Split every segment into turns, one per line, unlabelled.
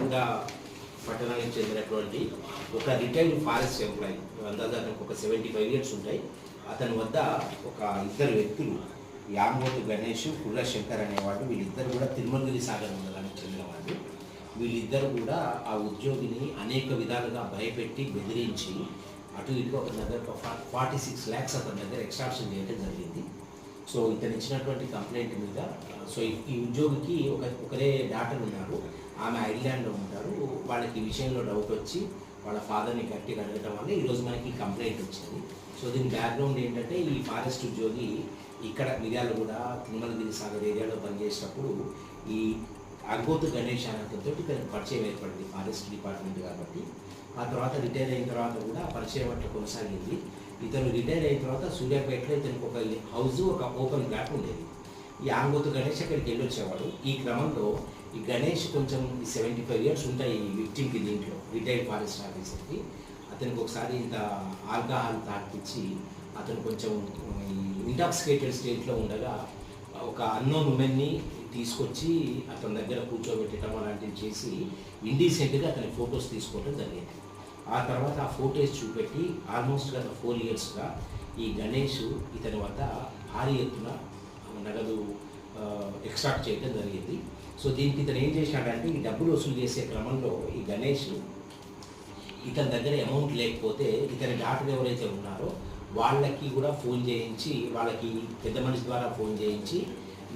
నల్గొండ పట్టణానికి చెందినటువంటి ఒక రిటైర్డ్ ఫారెస్ట్ ఎంప్లాయీ, అందాజా అతనికి ఒక 75 years ఉంటాయి. అతని వద్ద ఒక ఇద్దరు వ్యక్తులు, యామోతు గణేష్, కుర్ర శంకర్ అనేవాడు, వీళ్ళిద్దరు కూడా తిరుమలగిరి సాగర్ మండలానికి చెందిన వాళ్ళు. వీళ్ళిద్దరు కూడా ఆ ఉద్యోగిని అనేక విధాలుగా భయపెట్టి బెదిరించి అటు ఇటు ఒక దగ్గర 46 lakhs అతని దగ్గర ఎక్స్ట్రాక్షన్ చేయడం జరిగింది. సో ఇతను ఇచ్చినటువంటి కంప్లైంట్ మీద సో ఈ ఉద్యోగికి ఒకరే డాటర్ ఉన్నారు, ఆమె ఐర్లాండ్లో ఉంటారు. వాళ్ళకి ఈ విషయంలో డౌట్ వచ్చి వాళ్ళ ఫాదర్ని గట్టిగా అడగడం వల్ల ఈరోజు మనకి కంప్లైంట్ వచ్చింది. సో దీని బ్యాక్గ్రౌండ్ ఏంటంటే, ఈ ఫారెస్ట్ ఉద్యోగి ఇక్కడ మిర్యాలగూడ తిరుమలగిరి సాగర్ ఏరియాలో పనిచేసేటప్పుడు ఈ అగోతు గణేష్ అనేతతో ఇతనికి పరిచయం ఏర్పడింది ఫారెస్ట్ డిపార్ట్మెంట్ కాబట్టి. ఆ తర్వాత రిటైర్ అయిన తర్వాత కూడా పరిచయం అట్లా కొనసాగింది. ఇతను రిటైర్ అయిన తర్వాత సూర్యాపేటలో ఇతనికి ఒక హౌస్, ఒక ఓపెన్ ప్లాట్ ఉండేది. ఈ ఆంగోతు గణేష్ అక్కడికి వెళ్ళి వచ్చేవాడు. ఈ క్రమంలో ఈ గణేష్ కొంచెం 75 years ఉంటాయి ఈ విక్టిమ్కి, దీంట్లో రిటైర్డ్ ఫారెస్ట్ ఆఫీసర్కి. అతనికి ఒకసారి ఇంత ఆల్కహాల్ తాకిచ్చి అతను కొంచెం ఇంటాక్సికేటెడ్ స్టేట్లో ఉండగా ఒక అన్నోన్ ఉమెన్ని తీసుకొచ్చి అతని దగ్గర కూర్చోబెట్టడం అలాంటివి చేసి ఇండీసెంట్గా అతని ఫొటోస్ తీసుకోవడం జరిగింది. ఆ తర్వాత ఆ ఫొటోస్ చూపెట్టి ఆల్మోస్ట్ గత 4 yearsగా ఈ గణేష్ ఇతని వద్ద భారీ ఎత్తున నగదు ఎక్స్ట్రాక్ట్ చేయడం జరిగింది. సో దీనికి ఇతను ఏం చేశాడంటే, ఈ డబ్బులు వసూలు చేసే క్రమంలో ఈ గణేష్ ఇతని దగ్గర అమౌంట్ లేకపోతే ఇతని డాక్టర్ ఎవరైతే ఉన్నారో వాళ్ళకి కూడా ఫోన్ చేయించి, వాళ్ళకి పెద్ద మనిషి ద్వారా ఫోన్ చేయించి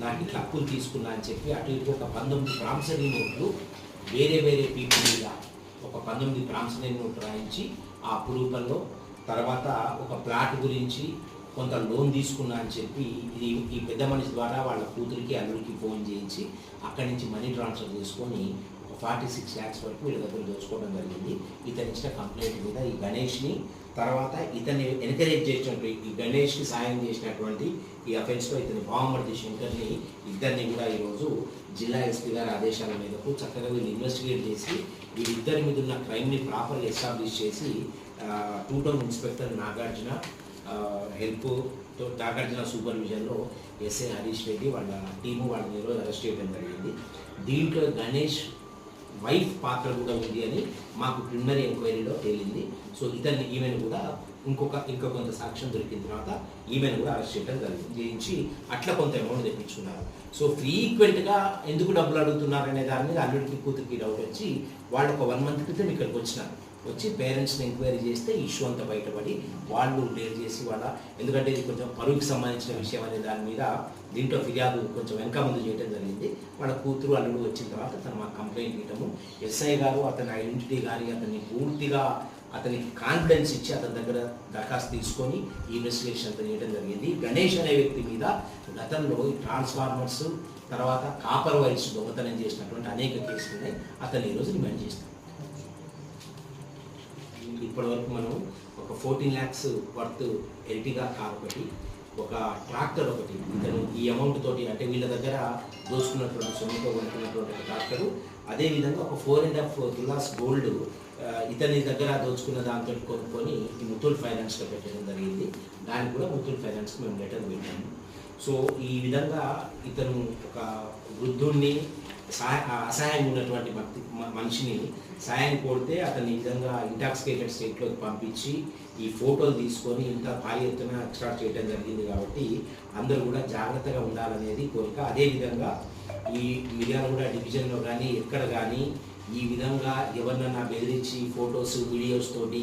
నాకు ఇట్లా అప్పులు తీసుకున్నా అని చెప్పి అటు ఇటు ఒక 19 ప్రామిసరీ నోట్లు వేరే పీపుల్ మీద ఒక 19 ప్రామిసరీ నోట్లు రాయించి ఆ అప్పు రూపంలో, తర్వాత ఒక ప్లాట్ గురించి కొంత లోన్ తీసుకున్నా అని చెప్పి ఈ పెద్ద మనిషి ద్వారా వాళ్ళ కూతురికి అల్లుడికి ఫోన్ చేయించి అక్కడి నుంచి మనీ ట్రాన్స్ఫర్ చేసుకొని 46 lakhs వరకు వీళ్ళ దగ్గర దోచుకోవడం జరిగింది. ఇతను ఇచ్చిన కంప్లైంట్ మీద ఈ గణేష్ని, తర్వాత ఇతన్ని ఎంకరేజ్ చేసినటువంటి ఈ గణేష్కి సాయం చేసినటువంటి ఈ అఫెన్స్లో ఇతని బావమర్ది శంకర్ని, ఇద్దరిని కూడా ఈరోజు జిల్లా ఎస్పీ గారి ఆదేశాల మేరకు చక్కగా వీళ్ళు ఇన్వెస్టిగేట్ చేసి వీళ్ళిద్దరి మీద ఉన్న క్రైమ్ని ప్రాపర్గా ఎస్టాబ్లిష్ చేసి 2 టౌన్ ఇన్స్పెక్టర్ నాగార్జున హెల్ప్తో, నాగార్జున సూపర్విజన్లో ఎస్ఐ హరీష్ రెడ్డి వాళ్ళ టీము వాళ్ళని ఈరోజు అరెస్ట్ చేయడం జరిగింది. దీంట్లో గణేష్ వైఫ్ పాత్ర కూడా ఉంది అని మాకు ప్రిలిమినరీ ఎంక్వైరీలో తేలింది. సో ఈమెను కూడా ఇంకా కొంత సాక్ష్యం దొరికిన తర్వాత ఈమెను కూడా అరెస్ట్ చేయడం చేయించి అట్లా కొంత అమౌంట్ తెప్పించుకున్నారు. సో ఫ్రీక్వెంట్గా ఎందుకు డబ్బులు అడుగుతున్నారు అనే దాని మీద అల్లుడికి కూతురికి డౌట్ వచ్చి వాళ్ళు ఒక 1 month క్రితం ఇక్కడికి వచ్చినారు. వచ్చి పేరెంట్స్ని ఎంక్వైరీ చేస్తే ఇష్యూ అంతా బయటపడి వాళ్ళు డేర్ చేసి ఎందుకంటే ఇది కొంచెం పరువుకి సంబంధించిన విషయం అనే దాని మీద దీంట్లో ఫిర్యాదు కొంచెం వెనక ముందు చేయడం జరిగింది. వాళ్ళ కూతురు అల్లుడు వచ్చిన తర్వాత తను మాకు కంప్లైంట్ ఇవ్వటము, ఎస్ఐ గారు అతని ఐడెంటిటీ కానీ అతన్ని పూర్తిగా అతనికి కాన్ఫిడెన్స్ ఇచ్చి అతని దగ్గర దరఖాస్తు తీసుకొని ఈ ఇన్వెస్టిగేషన్ అంతా చేయడం జరిగింది. గణేష్ అనే వ్యక్తి మీద గతంలో ఈ ట్రాన్స్ఫార్మర్స్, తర్వాత కాపర్ వైర్స్ దొంగతనం చేసినటువంటి అనేక కేసులు ఉన్నాయి. అతన్ని ఈరోజు రిమాండ్ చేస్తాం. ఇప్పటివరకు మనం ఒక 14 lakhs వర్త్ ఎర్టిగా కార్ ఒకటి, ఒక ట్రాక్టర్ ఒకటి, ఇతను ఈ అమౌంట్ తోటి అంటే వీళ్ళ దగ్గర దోచుకున్నటువంటి సొమ్ముతో కొనుక్కున్నటువంటి ఒక ట్రాక్టరు, అదేవిధంగా ఒక 4.5 tulas గోల్డ్ ఇతని దగ్గర దోచుకున్న దాంతో కొనుక్కొని ఈ ముత్తూట్ ఫైనాన్స్లో పెట్టడం జరిగింది. దానికి కూడా ముత్తూట్ ఫైనాన్స్కి మేము లెటర్ పెట్టాము. సో ఈ విధంగా ఇతను ఒక వృద్ధుడిని, అసహాయంగా ఉన్నటువంటి మనిషిని సాయం కోడితే అతన్ని ఈ విధంగా ఇంటాక్సికేటెడ్ స్టేట్లోకి పంపించి ఈ ఫోటోలు తీసుకొని ఇంత భారీ ఎత్తున ఎక్స్ట్రాక్ట్ చేయడం జరిగింది. కాబట్టి అందరూ కూడా జాగ్రత్తగా ఉండాలనేది కోరిక. అదేవిధంగా ఈ మిర్యాలగూడ డివిజన్లో కానీ ఎక్కడ కానీ ఈ విధంగా ఎవరినన్నా బెదిరించి ఫొటోస్, వీడియోస్ తోటి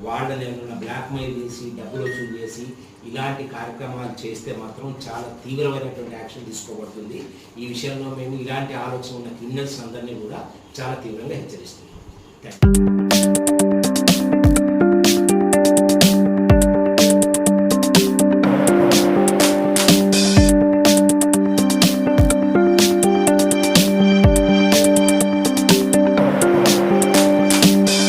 వాళ్ళని ఏమన్నా బ్లాక్మెయిల్ చేసి డబ్బులు వసూలు చేసి ఇలాంటి కార్యక్రమాలు చేస్తే మాత్రం చాలా తీవ్రమైనటువంటి యాక్షన్ తీసుకోబడుతుంది. ఈ విషయంలో మేము ఇలాంటి ఆలోచన ఉన్న క్రిమినల్స్ అందరినీ కూడా చాలా తీవ్రంగా హెచ్చరిస్తున్నాం. Thank you.